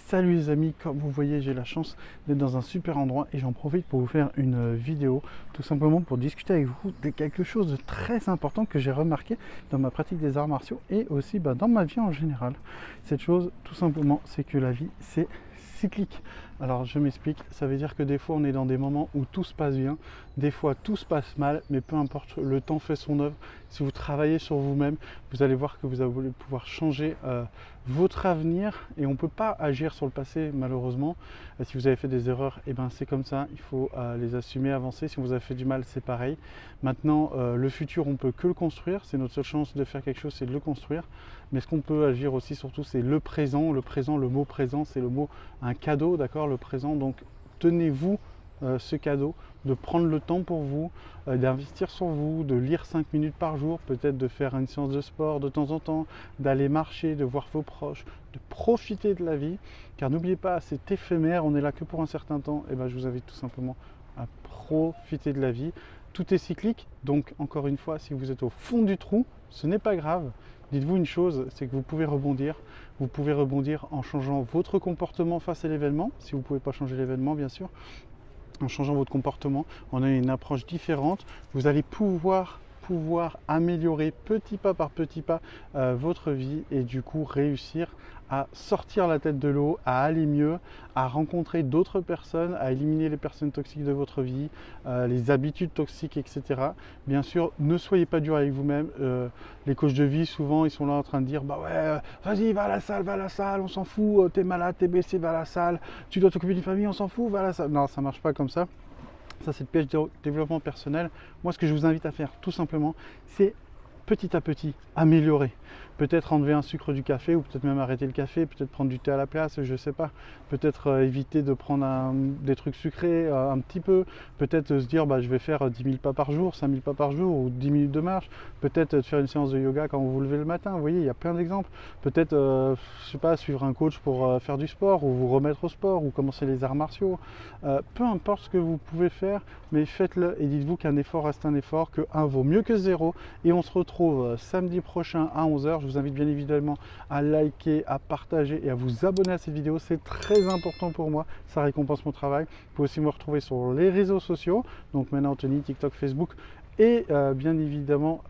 Salut les amis, comme vous voyez j'ai la chance d'être dans un super endroit et j'en profite pour vous faire une vidéo tout simplement pour discuter avec vous de quelque chose de très important que j'ai remarqué dans ma pratique des arts martiaux et aussi dans ma vie en général. Cette chose tout simplement c'est que la vie c'est cyclique. Alors je m'explique, ça veut dire que des fois on est dans des moments où tout se passe bien, des fois tout se passe mal, mais peu importe, le temps fait son œuvre. Si vous travaillez sur vous-même, vous allez voir que vous allez pouvoir changer votre avenir et on ne peut pas agir sur le passé malheureusement. Si vous avez fait des erreurs, et ben c'est comme ça, il faut les assumer, avancer. Si vous avez fait du mal, c'est pareil. Maintenant, le futur, on ne peut que le construire, c'est notre seule chance de faire quelque chose, c'est de le construire. Mais ce qu'on peut agir aussi surtout, c'est le présent. Le présent, le mot présent, c'est le mot un cadeau, d'accord, le présent. Donc tenez-vous ce cadeau, de prendre le temps pour vous, d'investir sur vous, de lire 5 minutes par jour, peut-être de faire une séance de sport de temps en temps, d'aller marcher, de voir vos proches, de profiter de la vie, car n'oubliez pas, c'est éphémère, on est là que pour un certain temps, et ben je vous invite tout simplement à profiter de la vie. Tout est cyclique, donc encore une fois, si vous êtes au fond du trou, ce n'est pas grave. Dites-vous une chose, c'est que vous pouvez rebondir. Vous pouvez rebondir en changeant votre comportement face à l'événement, si vous ne pouvez pas changer l'événement bien sûr. En changeant votre comportement, en ayant une approche différente, vous allez pouvoir améliorer petit pas par petit pas votre vie et du coup réussir à sortir la tête de l'eau, à aller mieux, à rencontrer d'autres personnes, à éliminer les personnes toxiques de votre vie, les habitudes toxiques, etc. Bien sûr, ne soyez pas dur avec vous-même. Les coachs de vie, souvent, ils sont là en train de dire bah ouais, vas-y, va à la salle, on s'en fout, t'es malade, t'es blessé, va à la salle, tu dois t'occuper d'une famille, on s'en fout, va à la salle. Non, ça marche pas comme ça. Ça, c'est le piège de développement personnel. Moi, ce que je vous invite à faire, tout simplement, c'est petit à petit améliorer. Peut-être enlever un sucre du café ou peut-être même arrêter le café, peut-être prendre du thé à la place, je ne sais pas. Peut-être éviter de prendre des trucs sucrés un petit peu. Peut-être se dire je vais faire 10 000 pas par jour, 5 000 pas par jour ou 10 minutes de marche. Peut-être faire une séance de yoga quand vous vous levez le matin. Vous voyez, il y a plein d'exemples. Peut-être, je sais pas, suivre un coach pour faire du sport ou vous remettre au sport ou commencer les arts martiaux. Peu importe ce que vous pouvez faire, mais faites-le et dites-vous qu'un effort reste un effort, que 1 vaut mieux que 0 et on se retrouve samedi prochain à 11 h. Je vous invite bien évidemment à liker, à partager et à vous abonner à cette vidéo. C'est très important pour moi, ça récompense mon travail. Vous pouvez aussi me retrouver sur les réseaux sociaux, donc maintenant Anthony, TikTok, Facebook et bien évidemment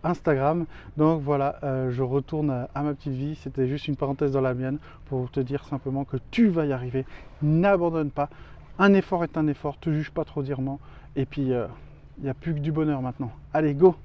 Instagram. Donc voilà, je retourne à ma petite vie. C'était juste une parenthèse dans la mienne pour te dire simplement que tu vas y arriver. N'abandonne pas. Un effort est un effort, te juge pas trop durement. Et puis, il n'y a plus que du bonheur maintenant. Allez, go!